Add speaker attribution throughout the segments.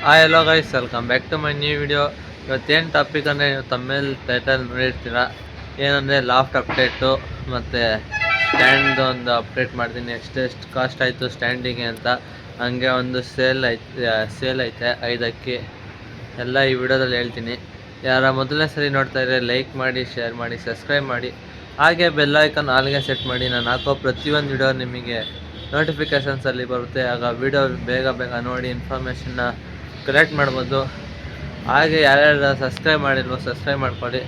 Speaker 1: Hi hello guys, welcome back to my new video. ಇವತ್ತೇನು topic ಅಂದರೆ ನೀವು ತಮ್ಮೇಲೆ title ನೋಡಿರ್ತೀರ. ಏನಂದರೆ ಲಾಫ್ಟ್ ಅಪ್ಡೇಟು ಮತ್ತು ಸ್ಟ್ಯಾಂಡ್ದು ಒಂದು ಅಪ್ಡೇಟ್ ಮಾಡ್ತೀನಿ. ಎಷ್ಟು ಕಾಸ್ಟ್ ಆಯಿತು ಸ್ಟ್ಯಾಂಡಿಗೆ ಅಂತ. ಹಂಗೆ ಒಂದು ಸೇಲ್ ಐತೆ 5ಕ್ಕೆ. ಎಲ್ಲ ಈ ವಿಡಿಯೋದಲ್ಲಿ ಹೇಳ್ತೀನಿ. ಯಾರ ಮೊದಲನೇ ಸರಿ ನೋಡ್ತಾ ಇದ್ದರೆ ಲೈಕ್ ಮಾಡಿ, ಶೇರ್ ಮಾಡಿ, ಸಬ್ಸ್ಕ್ರೈಬ್ ಮಾಡಿ. ಹಾಗೆ ಬೆಲ್ ಐಕಾನ್ ಆಲ್ಗೆ ಸೆಟ್ ಮಾಡಿ. ನಾನು ಹಾಕೋ ಪ್ರತಿಯೊಂದು ವಿಡಿಯೋ ನಿಮಗೆ ನೋಟಿಫಿಕೇಷನ್ಸಲ್ಲಿ ಬರುತ್ತೆ. ಆಗ ವಿಡಿಯೋ ಬೇಗ ನೋಡಿ ಇನ್ಫಾರ್ಮೇಷನ್ನ ಕಲೆಕ್ಟ್ ಮಾಡ್ಬೋದು. ಹಾಗೆ ಯಾರ್ಯಾರು ಸಬ್ಸ್ಕ್ರೈಬ್ ಮಾಡಿಲ್ವೋ ಸಬ್ಸ್ಕ್ರೈಬ್ ಮಾಡ್ಕೊಳ್ಳಿ.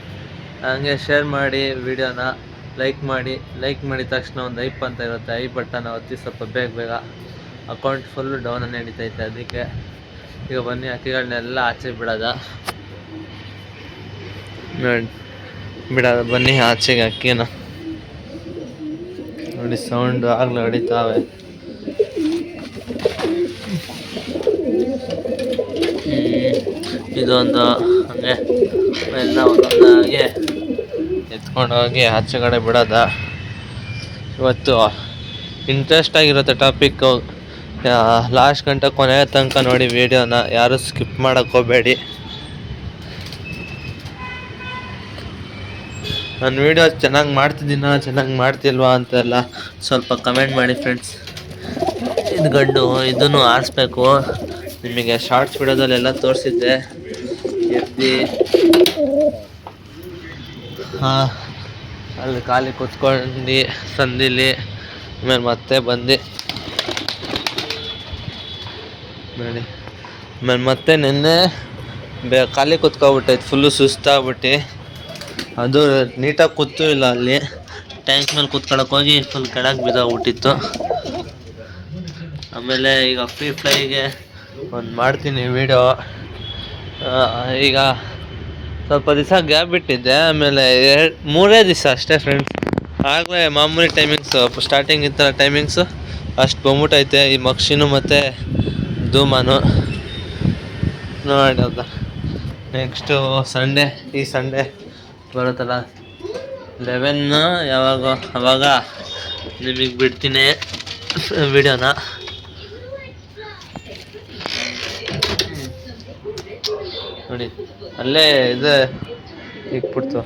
Speaker 1: ಹಾಗೆ ಶೇರ್ ಮಾಡಿ, ವಿಡಿಯೋನ ಲೈಕ್ ಮಾಡಿದ ತಕ್ಷಣ ಒಂದು ಐಪ್ ಅಂತ ಇರುತ್ತೆ, ಐ ಬಟನ್ ಒತ್ತಿ. ಸ್ವಲ್ಪ ಬೇಗ ಅಕೌಂಟ್ ಫುಲ್ಲು ಡೌನ್ ನಡೀತೈತೆ. ಅದಕ್ಕೆ ಈಗ ಬನ್ನಿ ಅಕ್ಕಿಗಳನ್ನೆಲ್ಲ ಆಚೆ ಬಿಡೋದ ಬನ್ನಿ ಆಚೆಗೆ. ಅಕ್ಕಿನ ನೋಡಿ, ಸೌಂಡು ಆಗಲೇ ಹೊಡಿತಾವೆ. ಇದೊಂದು ಹಂಗೆ ಎಲ್ಲ ಒಂದೊಂದಾಗಿ ಎತ್ಕೊಂಡು ಹೋಗಿ ಆಚೆ ಕಡೆ ಬಿಡೋದ. ಇವತ್ತು ಇಂಟ್ರೆಸ್ಟ್ ಆಗಿರುತ್ತೆ ಟಾಪಿಕ್ಕು. ಲಾಸ್ಟ್ ಗಂಟೆ ಕೊನೆ ತನಕ ನೋಡಿ ವಿಡಿಯೋನ, ಯಾರು ಸ್ಕಿಪ್ ಮಾಡೋಕ್ಕೆ ಹೋಗಬೇಡಿ. ನಾನು ವಿಡಿಯೋ ಚೆನ್ನಾಗಿ ಮಾಡ್ತಿಲ್ವಾ ಅಂತೆಲ್ಲ ಸ್ವಲ್ಪ ಕಮೆಂಟ್ ಮಾಡಿ ಫ್ರೆಂಡ್ಸ್. ಇದು ಗಂಡು, ಇದನ್ನು ಆರಿಸ್ಬೇಕು. ನಿಮಗೆ ಶಾರ್ಟ್ಸ್ ವಿಡಿಯೋದಲ್ಲೆಲ್ಲ ತೋರಿಸಿದ್ದೆ. ಅಲ್ಲಿ ಖಾಲಿ ಕೂತ್ಕೊಂಡು ಸಂದಿಲಿ, ಆಮೇಲೆ ಮತ್ತೆ ಬಂದು ನೋಡಿ. ಆಮೇಲೆ ಮತ್ತೆ ನಿನ್ನೆ ಖಾಲಿ ಕೂತ್ಕೊಬಿಟ್ಟೈತೆ, ಫುಲ್ಲು ಸುಸ್ತಾಗ್ಬಿಟ್ಟು. ಅದು ನೀಟಾಗಿ ಕೂತು ಇಲ್ಲ, ಅಲ್ಲಿ ಟ್ಯಾಂಕ್ ಮೇಲೆ ಕೂತ್ಕೊಳ್ಳೋಕೆ ಹೋಗಿ ಫುಲ್ ಕೆಳಗೆ ಬಿದ್ದೋಗ್ಬಿಟ್ಟಿತ್ತು. ಆಮೇಲೆ ಈಗ ಫ್ರೀ ಫ್ಲೈಗೆ ಒಂದು ಮಾಡ್ತೀನಿ ವಿಡಿಯೋ. ಈಗ ಸ್ವಲ್ಪ ದಿವಸ ಗ್ಯಾಪ್ ಬಿಟ್ಟಿದ್ದೆ. ಆಮೇಲೆ 3 ದಿವಸ ಅಷ್ಟೇ ಫ್ರೆಂಡ್ಸ್. ಆಗಲೇ ಮಾಮೂಲಿ ಟೈಮಿಂಗ್ಸು, ಸ್ಟಾರ್ಟಿಂಗ್ ಇತ್ತು ಟೈಮಿಂಗ್ಸು ಅಷ್ಟು ಬಂದ್ಬಿಟ್ಟೈತೆ. ಈ ಮಕ್ಷಿನು ಮತ್ತು ಧೂಮನು ನೋಡಿ. ನೆಕ್ಸ್ಟು ಈ ಸಂಡೇ ಬರುತ್ತಲ್ಲ 11 ಅವಾಗ ನಿಮಗೆ ಬಿಡ್ತೀನಿ ವಿಡಿಯೋನ. ನೋಡಿ ಅಲ್ಲೇ ಇದು ಇಕ್ಬಿಡ್ತು.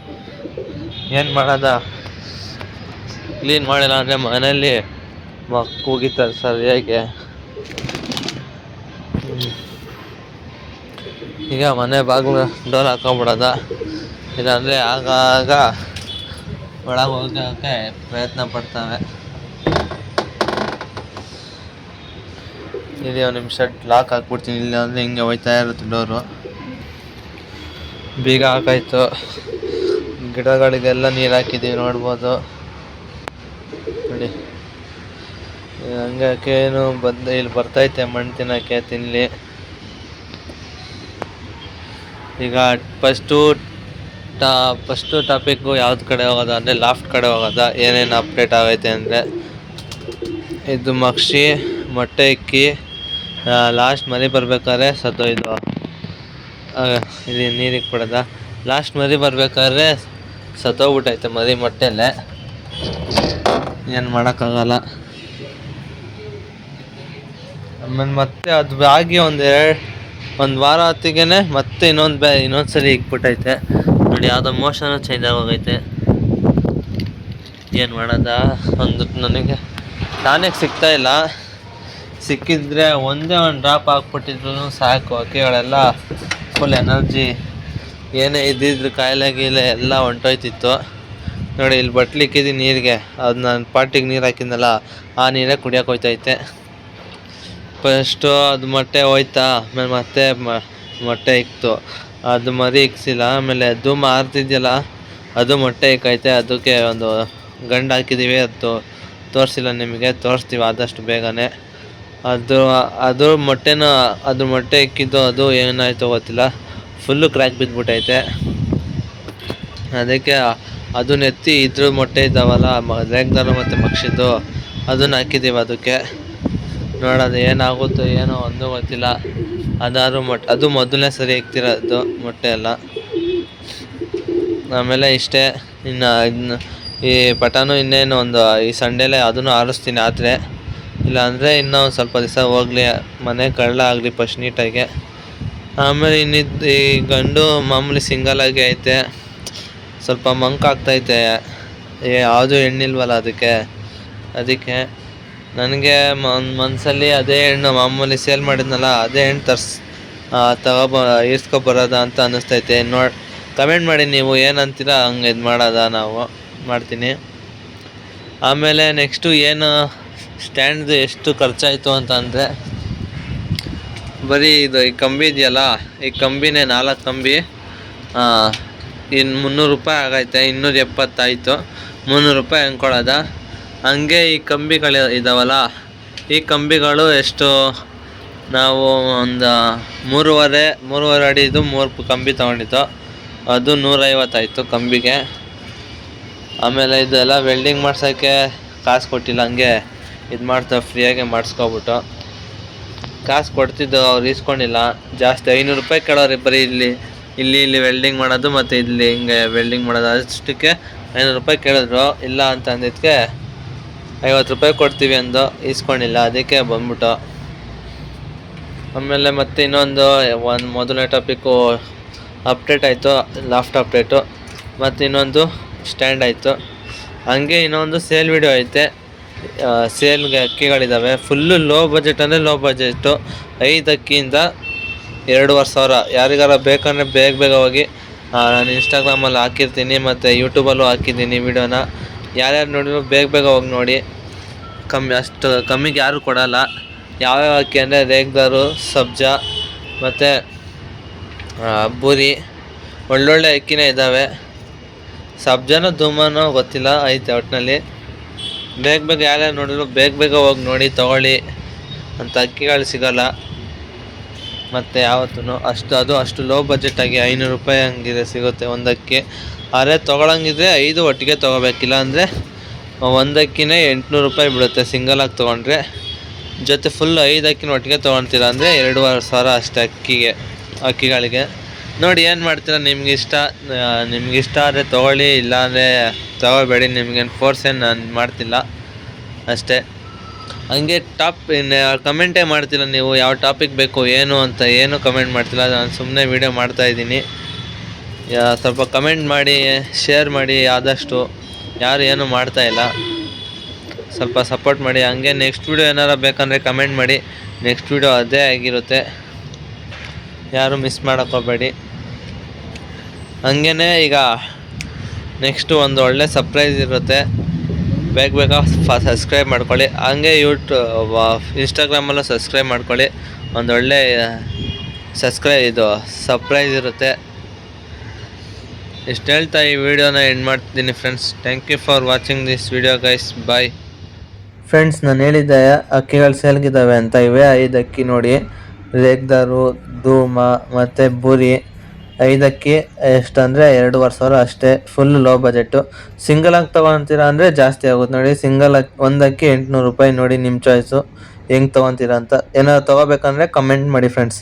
Speaker 1: ಏನು ಮಾಡೋದ, ಕ್ಲೀನ್ ಮಾಡಿಲ್ಲ ಅಂದರೆ ಮನೇಲಿ ಕೂಗಿತಾರೆ ಸರಿಯಾಗಿ. ಈಗ ಮನೆ ಬಾಗಿಲು ಡೋರ್ ಹಾಕೊಂಡ್ಬಿಡೋದ. ಇಲ್ಲಾಂದರೆ ಆಗಾಗ ಒಳಗೆ ಹೋಗೋಕ್ಕೆ ಪ್ರಯತ್ನ ಪಡ್ತವೆ. ಇಲ್ಲಿ ಒಂದು ನಿಮಿಷ ಲಾಕ್ ಹಾಕ್ಬಿಡ್ತೀನಿ, ಇಲ್ಲ ಅಂದರೆ ಹಿಂಗೆ ಹೋಯ್ತಾ ಇರುತ್ತೆ ಡೋರು. ಬೀಗ ಹಾಕಾಯ್ತು. ಗಿಡಗಳಿಗೆಲ್ಲ ನೀರು ಹಾಕಿದ್ದೀವಿ ನೋಡ್ಬೋದು ನೋಡಿ. ಹಂಗಕ್ಕೆ ಏನು ಇಲ್ಲಿ ಬರ್ತೈತೆ ಮಣ್ಣು ತಿನ್ನೋಕ್ಕೆ, ತಿನ್ನಲಿ. ಈಗ ಫಸ್ಟು ಟಾಪಿಕ್ಕು ಯಾವ್ದು ಕಡೆ ಹೋಗೋದ ಅಂದರೆ ಲಾಫ್ಟ್ ಕಡೆ ಹೋಗೋದ. ಏನೇನು ಅಪ್ಡೇಟ್ ಆಗೈತೆ ಅಂದರೆ, ಇದು ಮಕ್ಷಿ ಮೊಟ್ಟೆ ಇಕ್ಕಿ ಲಾಸ್ಟ್ ಮರಿ ಬರ್ಬೇಕಾದ್ರೆ ಸತ್ತೋಯ್ದು. ಇಲ್ಲಿ ನೀರಿಗೆ ಬಿಡೋದ. ಲಾಸ್ಟ್ ಮರಿ ಬರ್ಬೇಕಾದ್ರೆ ಸತ್ತೋಗ್ಬಿಟ್ಟೈತೆ ಮರಿ ಮೊಟ್ಟೆಲ್ಲೇ. ಏನು ಮಾಡೋಕ್ಕಾಗಲ್ಲ. ಆಮೇಲೆ ಮತ್ತೆ ಅದು ಆಗಿ ಒಂದು ವಾರ ಹೊತ್ತಿಗೆ ಮತ್ತೆ ಇನ್ನೊಂದ್ಸಲಿ ಇಕ್ಬಿಟ್ಟೈತೆ ನೋಡಿ. ಯಾವುದೋ ಮೋಷನು ಚೇಂಜ್ ಆಗೋಗೈತೆ. ಏನು ಮಾಡೋದ, ನನಗೆ ಟಾನಿಕ್ ಸಿಗ್ತಾ ಇಲ್ಲ. ಸಿಕ್ಕಿದ್ರೆ ಒಂದೇ ಒಂದು ಡ್ರಾಪ್ ಹಾಕ್ಬಿಟ್ಟಿದ್ರು ಸಾಕು. ಅಕ್ಕಿಗಳೆಲ್ಲ ಫುಲ್ ಎನರ್ಜಿ, ಏನೇ ಇದ್ದಿದ್ರು ಕಾಯಿಲೆ ಗೀಲೆ ಎಲ್ಲ ಹೊಂಟೋಯ್ತಿತ್ತು ನೋಡಿ. ಇಲ್ಲಿ ಬಟ್ಲಿಕ್ಕಿದ್ದು ನೀರಿಗೆ, ಅದು ನಾನು ಪಾಟಿಗೆ ನೀರು ಹಾಕಿದ್ನಲ್ಲ, ಆ ನೀರೇ ಕುಡಿಯೋಕೆ ಹೋಯ್ತೈತೆ. ಫಸ್ಟು ಅದು ಮೊಟ್ಟೆ ಹೋಯ್ತಾ, ಆಮೇಲೆ ಮತ್ತೆ ಮೊಟ್ಟೆ ಇಕ್ತು. ಅದು ಮರಿ ಇಕ್ಸಿಲ್ಲ. ಆಮೇಲೆ ಧೂಮ ಆರ್ತಿದ್ಯಲ್ಲ, ಅದು ಮೊಟ್ಟೆ ಇಕ್ಕೈತೆ. ಅದಕ್ಕೆ ಒಂದು ಗಂಡು ಹಾಕಿದ್ದೀವಿ. ಅದು ತೋರಿಸಿಲ್ಲ ನಿಮಗೆ, ತೋರಿಸ್ತೀವಿ ಆದಷ್ಟು ಬೇಗನೆ. ಅದು ಮೊಟ್ಟೆ ಇಕ್ಕಿದ್ದು ಅದು ಏನಾಯ್ತು ಗೊತ್ತಿಲ್ಲ, ಫುಲ್ಲು ಕ್ರ್ಯಾಕ್ ಬಿದ್ದುಬಿಟ್ಟೈತೆ. ಅದಕ್ಕೆ ಅದನ್ನ ಎತ್ತಿ ಇದ್ರ ಮೊಟ್ಟೆ ಇದ್ದಾವಲ್ಲ, ರೇಗ್ದಾರ ಮತ್ತು ಮಕ್ಷಿದ್ದು, ಅದನ್ನು ಹಾಕಿದ್ದೀವಿ ಅದಕ್ಕೆ. ನೋಡೋದು ಏನಾಗುತ್ತೋ ಏನೋ ಒಂದು ಗೊತ್ತಿಲ್ಲ. ಅದು ಮೊದಲನೇ ಸರಿ ಇಕ್ತಿರೋದು ಮೊಟ್ಟೆ ಎಲ್ಲ. ಆಮೇಲೆ ಇಷ್ಟೇ. ಇನ್ನು ಈ ಪಟಾನು ಇನ್ನೇನು ಈ ಸಂಡೇಲೇ ಅದನ್ನು ಆರಿಸ್ತೀನಿ. ಇಲ್ಲಾಂದರೆ ಇನ್ನೂ ಸ್ವಲ್ಪ ದಿವಸ ಹೋಗಲಿ, ಮನೆ ಕಳ್ಳ ಆಗಲಿ ಫಸ್ಟ್ ನೀಟಾಗಿ. ಆಮೇಲೆ ಇನ್ನಿದ್ದು ಈ ಗಂಡು ಮಾಮೂಲಿ ಸಿಂಗಲ್ ಆಗಿ ಐತೆ, ಸ್ವಲ್ಪ ಮಂಕ್ ಆಗ್ತೈತೆ, ಯಾವುದು ಹೆಣ್ಣಿಲ್ವಲ್ಲ ಅದಕ್ಕೆ ನನಗೆ ಮನಸ್ಸಲ್ಲಿ ಅದೇ ಹೆಣ್ಣು ಮಾಮೂಲಿ ಸೇಲ್ ಮಾಡಿದ್ನಲ್ಲ ಅದೇ ಹೆಣ್ಣು ಈಸ್ಕೊಬರೋದ ಅಂತ ಅನ್ನಿಸ್ತೈತೆ. ಕಮೆಂಟ್ ಮಾಡಿ ನೀವು ಏನಂತೀರ, ಹಂಗೆ ಇದು ಮಾಡೋದ ನಾವು ಮಾಡ್ತೀನಿ. ಆಮೇಲೆ ನೆಕ್ಸ್ಟು ಏನು ಸ್ಟ್ಯಾಂಡ್ದು ಎಷ್ಟು ಖರ್ಚಾಯಿತು ಅಂತ ಅಂದರೆ, ಬರೀ ಇದು ಈ ಕಂಬಿ ಇದೆಯಲ್ಲ, ಈ ಕಂಬಿನೇ 4 ಕಂಬಿ ಇನ್ನು 300 ರೂಪಾಯಿ ಆಗೈತೆ. 270 ಆಯಿತು, 300 ರೂಪಾಯಿ ಅಂದ್ಕೊಳ್ಳೋದ. ಹಂಗೆ ಈ ಕಂಬಿಗಳು ಇದಾವಲ್ಲ, ಈ ಕಂಬಿಗಳು ಎಷ್ಟು, ನಾವು ಒಂದು 3.5 ಅಡಿದು 3 ಕಂಬಿ ತೊಗೊಂಡಿದ್ದು, ಅದು 150 ಆಯಿತು ಕಂಬಿಗೆ. ಆಮೇಲೆ ಇದೆಲ್ಲ ವೆಲ್ಡಿಂಗ್ ಮಾಡ್ಸೋಕ್ಕೆ ಕಾಸು ಕೊಟ್ಟಿಲ್ಲ, ಹಂಗೆ ಇದು ಮಾಡ್ತಾ ಫ್ರೀಯಾಗೆ ಮಾಡಿಸ್ಕೊಬಿಟ್ಟು. ಕಾಸು ಕೊಡ್ತಿದ್ದು ಅವ್ರು ಇಸ್ಕೊಂಡಿಲ್ಲ, ಜಾಸ್ತಿ 500 ರೂಪಾಯಿ ಕೇಳೋರಿ ಬರೀ ಇಲ್ಲಿ ವೆಲ್ಡಿಂಗ್ ಮಾಡೋದು ಮತ್ತು ಇಲ್ಲಿ ಹಿಂಗೆ ವೆಲ್ಡಿಂಗ್ ಮಾಡೋದು, ಅಷ್ಟಕ್ಕೆ 500 ರೂಪಾಯಿ ಕೇಳಿದ್ರು. ಇಲ್ಲ ಅಂತ ಅಂದಿದ್ದಕ್ಕೆ 50 ರೂಪಾಯಿ ಕೊಡ್ತೀವಿ ಅಂದು, ಇಸ್ಕೊಂಡಿಲ್ಲ, ಅದಕ್ಕೆ ಬಂದ್ಬಿಟ್ಟು. ಆಮೇಲೆ ಮತ್ತೆ ಇನ್ನೊಂದು ಮೊದಲನೇ ಟಾಪಿಕ್ಕು ಅಪ್ಡೇಟ್ ಆಯಿತು, ಲಾಫ್ಟ್ ಅಪ್ಡೇಟು, ಮತ್ತು ಇನ್ನೊಂದು ಸ್ಟ್ಯಾಂಡ್ ಆಯಿತು. ಹಂಗೆ ಇನ್ನೊಂದು ಸೇಲ್ ವಿಡಿಯೋ ಐತೆ, ಸೇಲ್ಗೆ ಅಕ್ಕಿಗಳಿದ್ದಾವೆ. ಫುಲ್ಲು ಲೋ ಬಜೆಟ್ ಅಂದರೆ ಲೋ ಬಜೆಟ್ಟು, 5 ಅಕ್ಕಿಯಿಂದ 2,500. ಯಾರಿಗಾರ ಬೇಕಂದರೆ ಬೇಗ ಹೋಗಿ, ನಾನು ಇನ್ಸ್ಟಾಗ್ರಾಮಲ್ಲಿ ಹಾಕಿರ್ತೀನಿ ಮತ್ತು ಯೂಟ್ಯೂಬಲ್ಲೂ ಹಾಕಿದ್ದೀನಿ ವೀಡಿಯೋನ. ಯಾರ್ಯಾರು ನೋಡಿದ್ರು ಬೇಗ ಹೋಗಿ ನೋಡಿ. ಅಷ್ಟು ಕಮ್ಮಿಗೆ ಯಾರೂ ಕೊಡೋಲ್ಲ. ಯಾವ್ಯಾವ ಅಕ್ಕಿ ಅಂದರೆ ರೇಗ್ದಾರು, ಸಬ್ಜಾ ಮತ್ತು ಬೂರಿ, ಒಳ್ಳೊಳ್ಳೆ ಅಕ್ಕಿನೇ ಇದ್ದಾವೆ. ಸಬ್ಜಾನೋ ಧೂಮನೋ ಗೊತ್ತಿಲ್ಲ, ಐತೆ ಒಟ್ಟಿನಲ್ಲಿ. ಬೇಗ ಯಾರ್ಯಾರು ನೋಡಿದ್ರು ಬೇಗ ಹೋಗಿ ನೋಡಿ ತೊಗೊಳ್ಳಿ. ಅಂತ ಅಕ್ಕಿಗಳು ಸಿಗೋಲ್ಲ ಮತ್ತು ಯಾವತ್ತೂ ಅಷ್ಟು ಲೋ ಬಜೆಟಾಗಿ 500 ರೂಪಾಯಿ ಹಂಗಿದೆ ಸಿಗುತ್ತೆ ಒಂದು ಅಕ್ಕಿ. ಆದರೆ ತೊಗೊಳಂಗಿದ್ರೆ 5 ಒಟ್ಟಿಗೆ ತೊಗೋಬೇಕಿಲ್ಲ ಅಂದರೆ ಒಂದು ಅಕ್ಕಿನೇ 800 ರೂಪಾಯಿ ಬಿಡುತ್ತೆ ಸಿಂಗಲಾಗಿ ತೊಗೊಂಡ್ರೆ. ಜೊತೆ ಫುಲ್ 5 ಅಕ್ಕಿನ ಒಟ್ಟಿಗೆ ತೊಗೊಳ್ತೀರ ಅಂದರೆ 2,500 ಅಷ್ಟೇ ಅಕ್ಕಿಗಳಿಗೆ. ನೋಡಿ ಏನು ಮಾಡ್ತೀರಾ, ನಿಮ್ಗೆ ಇಷ್ಟ ಆದರೆ ತೊಗೊಳ್ಳಿ, ಇಲ್ಲಾಂದರೆ ತೊಗೋಬೇಡಿ. ನಿಮ್ಗೇನು ಫೋರ್ಸ್ ಏನು ನಾನು ಮಾಡ್ತಿಲ್ಲ ಅಷ್ಟೇ. ಹಂಗೆ ಕಮೆಂಟೇ ಮಾಡ್ತಿಲ್ಲ ನೀವು, ಯಾವ ಟಾಪಿಕ್ ಬೇಕು ಏನು ಅಂತ ಏನು ಕಮೆಂಟ್ ಮಾಡ್ತಿಲ್ಲ. ನಾನು ಸುಮ್ಮನೆ ವೀಡಿಯೋ ಮಾಡ್ತಾಯಿದ್ದೀನಿ. ಸ್ವಲ್ಪ ಕಮೆಂಟ್ ಮಾಡಿ, ಶೇರ್ ಮಾಡಿ. ಆದಷ್ಟು ಯಾರು ಏನು ಮಾಡ್ತಾಯಿಲ್ಲ, ಸ್ವಲ್ಪ ಸಪೋರ್ಟ್ ಮಾಡಿ. ಹಂಗೆ ನೆಕ್ಸ್ಟ್ ವೀಡಿಯೋ ಏನಾರು ಬೇಕಂದರೆ ಕಮೆಂಟ್ ಮಾಡಿ, ನೆಕ್ಸ್ಟ್ ವೀಡಿಯೋ ಅದೇ ಆಗಿರುತ್ತೆ, ಯಾರು ಮಿಸ್ ಮಾಡೋಕ್ಕೋಗಬೇಡಿ. ಹಂಗೇ ಈಗ ನೆಕ್ಸ್ಟು ಒಂದು ಒಳ್ಳೆ ಸರ್ಪ್ರೈಸ್ ಇರುತ್ತೆ, ಬೇಗ ಸಬ್ಸ್ಕ್ರೈಬ್ ಮಾಡ್ಕೊಳ್ಳಿ. ಹಂಗೆ ಇನ್ಸ್ಟಾಗ್ರಾಮಲ್ಲೂ ಸಬ್ಸ್ಕ್ರೈಬ್ ಮಾಡ್ಕೊಳ್ಳಿ, ಒಂದೊಳ್ಳೆ ಸರ್ಪ್ರೈಸ್ ಇರುತ್ತೆ. ಇಷ್ಟು ಹೇಳ್ತಾ ಈ ವಿಡಿಯೋನ ಎಂಡ್ ಮಾಡ್ತಿದ್ದೀನಿ friends. Thank you for watching this video guys, bye. Friends, ನಾನು ಹೇಳಿದ್ದೆ ಅಕ್ಕಿಗಳು ಸೇಲ್ಗಿದ್ದಾವೆ ಅಂತ. ಇವೇ 5 ಅಕ್ಕಿ ನೋಡಿ, ರೇಗ್ದಾರು, ಧೂಮ ಮತ್ತು ಬೂರಿ. 5 ಅಕ್ಕಿ ಎಷ್ಟು ಅಂದರೆ 2,500 ಅಷ್ಟೇ, ಫುಲ್ ಲೋ ಬಜೆಟು. ಸಿಂಗಲಾಗಿ ತೊಗೊತೀರಾ ಅಂದರೆ ಜಾಸ್ತಿ ಆಗುತ್ತೆ ನೋಡಿ. ಒಂದು ಅಕ್ಕಿ 800 ರೂಪಾಯಿ ನೋಡಿ, ನಿಮ್ಮ ಚಾಯ್ಸು ಹೆಂಗೆ ತೊಗೊತೀರಾ ಅಂತ. ಏನಾದ್ರು ತೊಗೋಬೇಕಂದ್ರೆ ಕಮೆಂಟ್ ಮಾಡಿ ಫ್ರೆಂಡ್ಸ್.